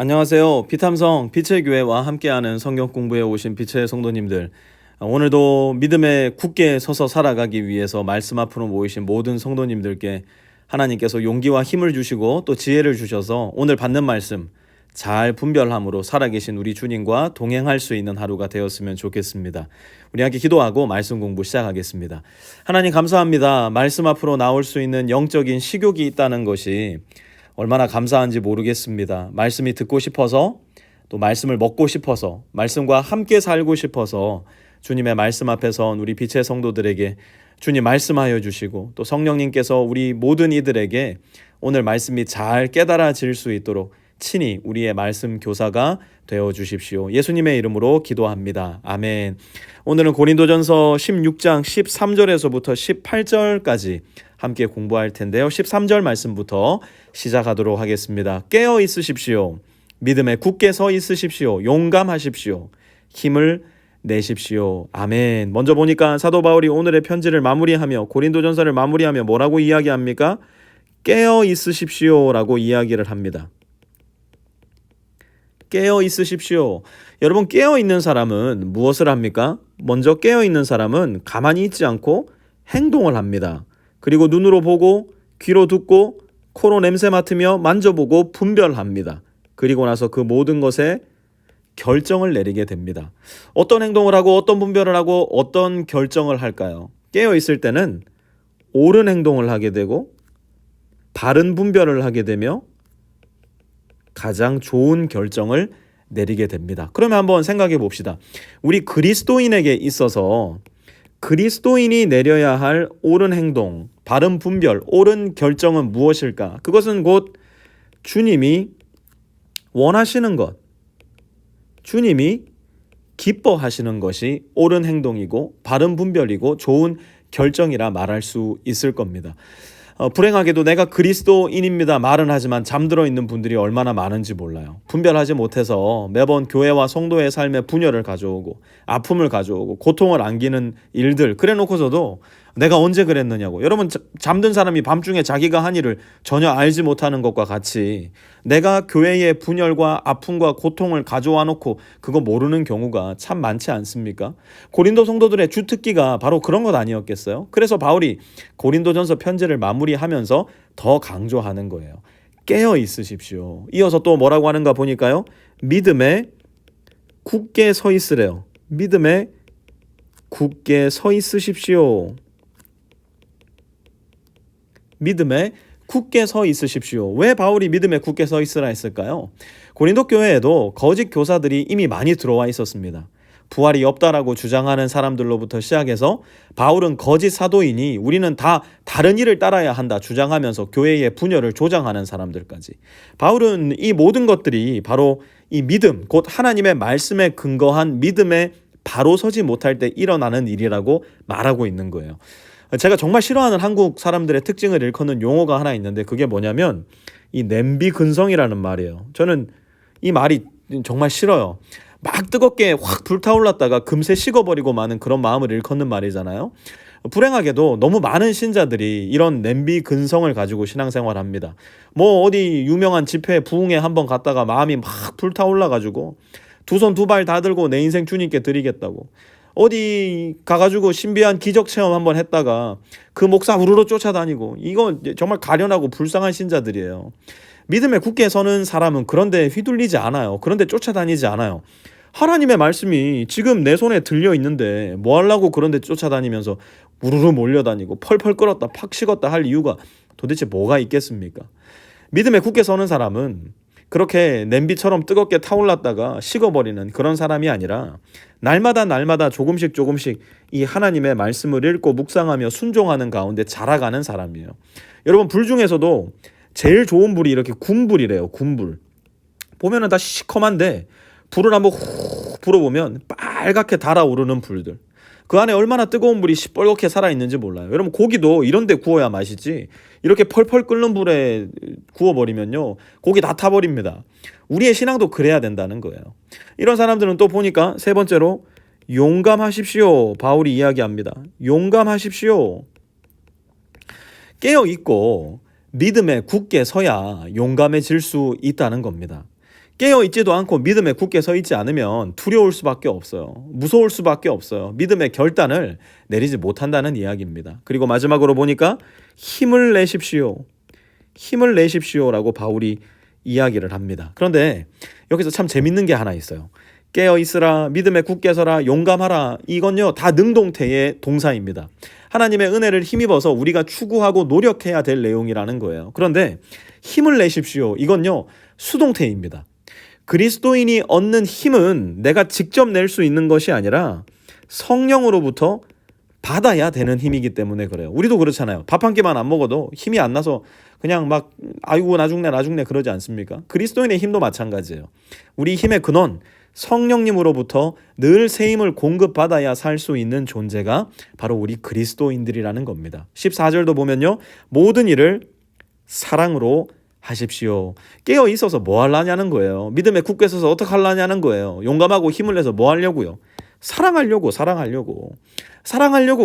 안녕하세요. 비탐성 빛의 교회와 함께하는 성경 공부에 오신 빛의 성도님들, 오늘도 믿음에 굳게 서서 살아가기 위해서 말씀 앞으로 모이신 모든 성도님들께 하나님께서 용기와 힘을 주시고 또 지혜를 주셔서 오늘 받는 말씀 잘 분별함으로 살아계신 우리 주님과 동행할 수 있는 하루가 되었으면 좋겠습니다. 우리 함께 기도하고 말씀 공부 시작하겠습니다. 하나님 감사합니다. 말씀 앞으로 나올 수 있는 영적인 식욕이 있다는 것이 얼마나 감사한지 모르겠습니다. 말씀이 듣고 싶어서, 또 말씀을 먹고 싶어서, 말씀과 함께 살고 싶어서 주님의 말씀 앞에 선 우리 빛의 성도들에게 주님 말씀하여 주시고, 또 성령님께서 우리 모든 이들에게 오늘 말씀이 잘 깨달아질 수 있도록 친히 우리의 말씀 교사가 되어 주십시오. 예수님의 이름으로 기도합니다. 아멘. 오늘은 고린도전서 16장 13절에서부터 18절까지 함께 공부할 텐데요. 13절 말씀부터 시작하도록 하겠습니다. 깨어 있으십시오. 믿음에 굳게 서 있으십시오. 용감하십시오. 힘을 내십시오. 아멘. 먼저 보니까 사도 바울이 오늘의 편지를 마무리하며 고린도전서를 마무리하며 뭐라고 이야기합니까? 깨어 있으십시오라고 이야기를 합니다. 깨어 있으십시오. 여러분, 깨어 있는 사람은 무엇을 합니까? 먼저 깨어 있는 사람은 가만히 있지 않고 행동을 합니다. 그리고 눈으로 보고 귀로 듣고 코로 냄새 맡으며 만져보고 분별합니다. 그리고 나서 그 모든 것에 결정을 내리게 됩니다. 어떤 행동을 하고 어떤 분별을 하고 어떤 결정을 할까요? 깨어 있을 때는 옳은 행동을 하게 되고 바른 분별을 하게 되며 가장 좋은 결정을 내리게 됩니다. 그러면 한번 생각해 봅시다. 우리 그리스도인에게 있어서 그리스도인이 내려야 할 옳은 행동, 바른 분별, 옳은 결정은 무엇일까? 그것은 곧 주님이 원하시는 것, 주님이 기뻐하시는 것이 옳은 행동이고 바른 분별이고 좋은 결정이라 말할 수 있을 겁니다. 불행하게도 내가 그리스도인입니다 말은 하지만 잠들어 있는 분들이 얼마나 많은지 몰라요. 분별하지 못해서 매번 교회와 성도의 삶에 분열을 가져오고 아픔을 가져오고 고통을 안기는 일들, 그래 놓고서도 내가 언제 그랬느냐고. 여러분, 잠든 사람이 밤중에 자기가 한 일을 전혀 알지 못하는 것과 같이 내가 교회의 분열과 아픔과 고통을 가져와 놓고 그거 모르는 경우가 참 많지 않습니까? 고린도 성도들의 주특기가 바로 그런 것 아니었겠어요? 그래서 바울이 고린도전서 편지를 마무리하면서 더 강조하는 거예요. 깨어 있으십시오. 이어서 또 뭐라고 하는가 보니까요. 믿음에 굳게 서 있으래요. 믿음에 굳게 서 있으십시오. 믿음에 굳게 서 있으십시오. 왜 바울이 믿음에 굳게 서 있으라 했을까요? 고린도 교회에도 거짓 교사들이 이미 많이 들어와 있었습니다. 부활이 없다라고 주장하는 사람들로부터 시작해서 바울은 거짓 사도이니 우리는 다 다른 일을 따라야 한다 주장하면서 교회의 분열을 조장하는 사람들까지. 바울은 이 모든 것들이 바로 이 믿음, 곧 하나님의 말씀에 근거한 믿음에 바로 서지 못할 때 일어나는 일이라고 말하고 있는 거예요. 제가 정말 싫어하는 한국 사람들의 특징을 일컫는 용어가 하나 있는데 그게 뭐냐면 이 냄비 근성이라는 말이에요. 저는 이 말이 정말 싫어요. 막 뜨겁게 확 불타올랐다가 금세 식어버리고 마는 그런 마음을 일컫는 말이잖아요. 불행하게도 너무 많은 신자들이 이런 냄비 근성을 가지고 신앙생활합니다. 뭐 어디 유명한 집회 부흥회 한번 갔다가 마음이 막 불타올라가지고 두 손 두 발 다 들고 내 인생 주님께 드리겠다고, 어디 가가지고 신비한 기적 체험 한번 했다가 그 목사 우르르 쫓아다니고, 이건 정말 가련하고 불쌍한 신자들이에요. 믿음에 굳게 서는 사람은 그런데 휘둘리지 않아요. 그런데 쫓아다니지 않아요. 하나님의 말씀이 지금 내 손에 들려 있는데 뭐 하려고 그런데 쫓아다니면서 우르르 몰려다니고 펄펄 끓었다 팍 식었다 할 이유가 도대체 뭐가 있겠습니까? 믿음에 굳게 서는 사람은 그렇게 냄비처럼 뜨겁게 타올랐다가 식어버리는 그런 사람이 아니라 날마다 조금씩 이 하나님의 말씀을 읽고 묵상하며 순종하는 가운데 자라가는 사람이에요. 여러분, 불 중에서도 제일 좋은 불이 이렇게 군불이래요. 군불. 보면은 다 시커먼데 불을 한번 훅 불어보면 빨갛게 달아오르는 불들. 그 안에 얼마나 뜨거운 불이 시뻘겋게 살아있는지 몰라요. 여러분, 고기도 이런 데 구워야 맛있지 이렇게 펄펄 끓는 불에 구워버리면요 고기 다 타버립니다. 우리의 신앙도 그래야 된다는 거예요. 이런 사람들은 또 보니까 세 번째로 용감하십시오. 바울이 이야기합니다. 용감하십시오. 깨어있고 믿음에 굳게 서야 용감해질 수 있다는 겁니다. 깨어 있지도 않고 믿음에 굳게 서 있지 않으면 두려울 수밖에 없어요. 무서울 수밖에 없어요. 믿음의 결단을 내리지 못한다는 이야기입니다. 그리고 마지막으로 보니까 힘을 내십시오. 힘을 내십시오라고 바울이 이야기를 합니다. 그런데 여기서 참 재밌는 게 하나 있어요. 깨어 있으라, 믿음에 굳게 서라, 용감하라. 이건요 다 능동태의 동사입니다. 하나님의 은혜를 힘입어서 우리가 추구하고 노력해야 될 내용이라는 거예요. 그런데 힘을 내십시오. 이건요 수동태입니다. 그리스도인이 얻는 힘은 내가 직접 낼 수 있는 것이 아니라 성령으로부터 받아야 되는 힘이기 때문에 그래요. 우리도 그렇잖아요. 밥 한 끼만 안 먹어도 힘이 안 나서 그냥 막 아이고 나 죽네 그러지 않습니까? 그리스도인의 힘도 마찬가지예요. 우리 힘의 근원 성령님으로부터 늘 새 힘을 공급받아야 살 수 있는 존재가 바로 우리 그리스도인들이라는 겁니다. 14절도 보면요. 모든 일을 사랑으로 하십시오. 깨어 있어서 뭐 하려냐는 거예요. 믿음에 굳게 서서 어떻게 하려냐는 거예요. 용감하고 힘을 내서 뭐 하려고요? 사랑하려고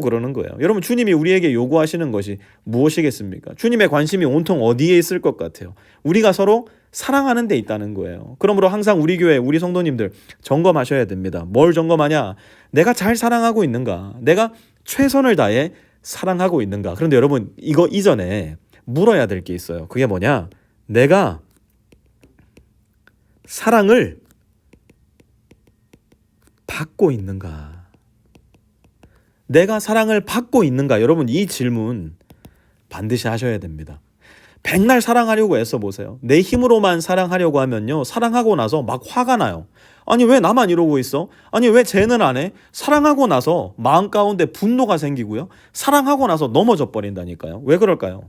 그러는 거예요. 여러분 주님이 우리에게 요구하시는 것이 무엇이겠습니까? 주님의 관심이 온통 어디에 있을 것 같아요? 우리가 서로 사랑하는 데 있다는 거예요. 그러므로 항상 우리 교회 우리 성도님들 점검하셔야 됩니다. 뭘 점검하냐? 내가 잘 사랑하고 있는가? 내가 최선을 다해 사랑하고 있는가? 그런데 여러분 이거 이전에 물어야 될 게 있어요. 그게 뭐냐? 내가 사랑을 받고 있는가? 내가 사랑을 받고 있는가? 여러분 이 질문 반드시 하셔야 됩니다. 백날 사랑하려고 애써 보세요. 내 힘으로만 사랑하려고 하면요. 사랑하고 나서 막 화가 나요. 아니 왜 나만 이러고 있어? 아니 왜 쟤는 안 해? 사랑하고 나서 마음 가운데 분노가 생기고요. 사랑하고 나서 넘어져 버린다니까요. 왜 그럴까요?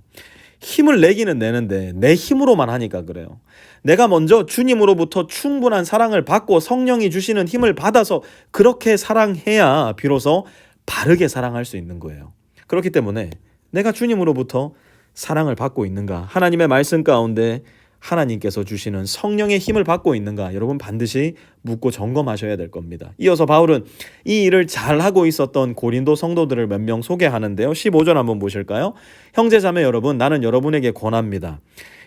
힘을 내기는 내는데 내 힘으로만 하니까 그래요. 내가 먼저 주님으로부터 충분한 사랑을 받고 성령이 주시는 힘을 받아서 그렇게 사랑해야 비로소 바르게 사랑할 수 있는 거예요. 그렇기 때문에 내가 주님으로부터 사랑을 받고 있는가? 하나님의 말씀 가운데 하나님께서 주시는 성령의 힘을 받고 있는가? 여러분 반드시 묻고 점검하셔야 될 겁니다. 이어서 바울은 이 일을 잘하고 있었던 고린도 성도들을 몇 명 소개하는데요. 15절 한번 보실까요? 형제자매 여러분, 나는 여러분에게 권합니다.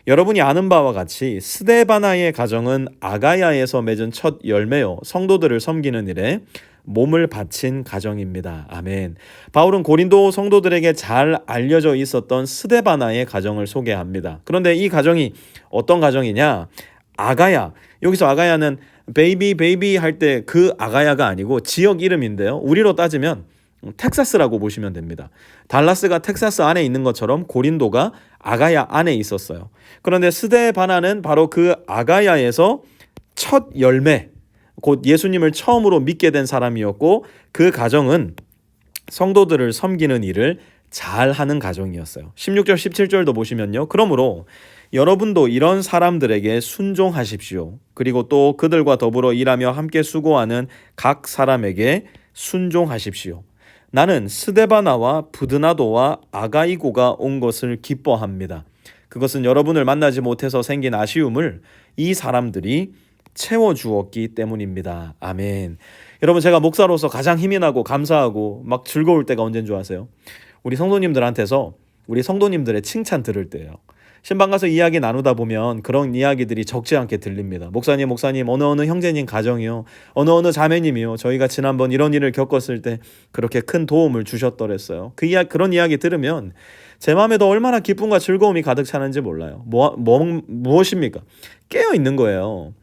여러분이 아는 바와 같이 스데바나의 가정은 아가야에서 맺은 첫 열매요. 성도들을 섬기는 일에 몸을 바친 가정입니다. 아멘. 바울은 고린도 성도들에게 잘 알려져 있었던 스데바나의 가정을 소개합니다. 그런데 이 가정이 어떤 가정이냐? 아가야. 여기서 아가야는 베이비 할 때 그 아가야가 아니고 지역 이름인데요. 우리로 따지면 텍사스라고 보시면 됩니다. 달라스가 텍사스 안에 있는 것처럼 고린도가 아가야 안에 있었어요. 그런데 스데바나는 바로 그 아가야에서 첫 열매, 곧 예수님을 처음으로 믿게 된 사람이었고 그 가정은 성도들을 섬기는 일을 잘하는 가정이었어요. 16절 17절도 보시면요. 그러므로 여러분도 이런 사람들에게 순종하십시오. 그리고 또 그들과 더불어 일하며 함께 수고하는 각 사람에게 순종하십시오. 나는 스데바나와 부드나도와 아가이고가 온 것을 기뻐합니다. 그것은 여러분을 만나지 못해서 생긴 아쉬움을 이 사람들이 채워주었기 때문입니다. 아멘. 여러분 제가 목사로서 가장 힘이 나고 감사하고 막 즐거울 때가 언제인 줄 아세요? 우리 성도님들한테서 우리 성도님들의 칭찬 들을 때예요. 신방 가서 이야기 나누다 보면 그런 이야기들이 적지 않게 들립니다. 목사님 어느 형제님 가정이요, 어느 자매님이요, 저희가 지난번 이런 일을 겪었을 때 그렇게 큰 도움을 주셨더랬어요. 그런 이야기 들으면 제 마음에도 얼마나 기쁨과 즐거움이 가득 차는지 몰라요. 무엇입니까? 깨어 있는 거예요.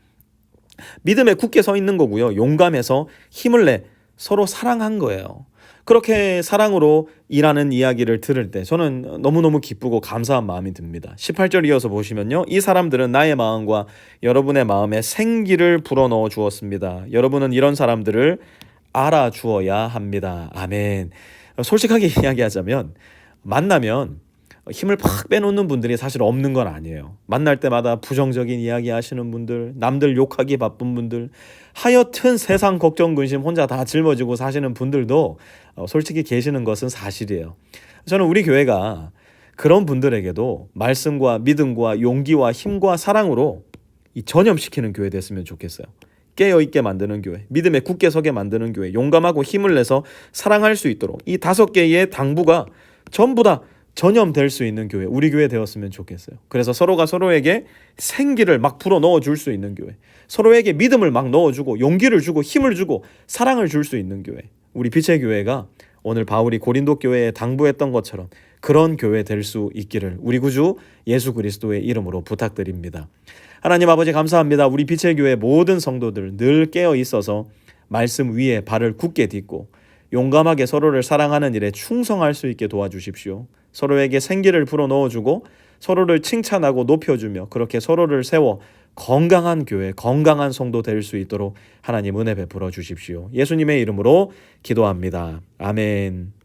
믿음에 굳게 서 있는 거고요. 용감해서 힘을 내 서로 사랑한 거예요. 그렇게 사랑으로 일하는 이야기를 들을 때 저는 너무너무 기쁘고 감사한 마음이 듭니다. 18절 이어서 보시면요. 이 사람들은 나의 마음과 여러분의 마음에 생기를 불어넣어 주었습니다. 여러분은 이런 사람들을 알아주어야 합니다. 아멘. 솔직하게 이야기하자면 만나면 힘을 팍 빼놓는 분들이 사실 없는 건 아니에요. 만날 때마다 부정적인 이야기 하시는 분들, 남들 욕하기 바쁜 분들, 하여튼 세상 걱정 근심 혼자 다 짊어지고 사시는 분들도 솔직히 계시는 것은 사실이에요. 저는 우리 교회가 그런 분들에게도 말씀과 믿음과 용기와 힘과 사랑으로 전염시키는 교회 됐으면 좋겠어요. 깨어있게 만드는 교회, 믿음에 굳게 서게 만드는 교회, 용감하고 힘을 내서 사랑할 수 있도록 이 5개의 당부가 전부 다 전염될 수 있는 교회, 우리 교회 되었으면 좋겠어요. 그래서 서로가 서로에게 생기를 막 불어 넣어줄 수 있는 교회, 서로에게 믿음을 막 넣어주고 용기를 주고 힘을 주고 사랑을 줄 수 있는 교회, 우리 빛의 교회가 오늘 바울이 고린도 교회에 당부했던 것처럼 그런 교회 될 수 있기를 우리 구주 예수 그리스도의 이름으로 부탁드립니다. 하나님 아버지 감사합니다. 우리 빛의 교회 모든 성도들 늘 깨어 있어서 말씀 위에 발을 굳게 딛고 용감하게 서로를 사랑하는 일에 충성할 수 있게 도와주십시오. 서로에게 생기를 불어넣어주고 서로를 칭찬하고 높여주며 그렇게 서로를 세워 건강한 교회, 건강한 성도 될 수 있도록 하나님 은혜 베풀어 주십시오. 예수님의 이름으로 기도합니다. 아멘.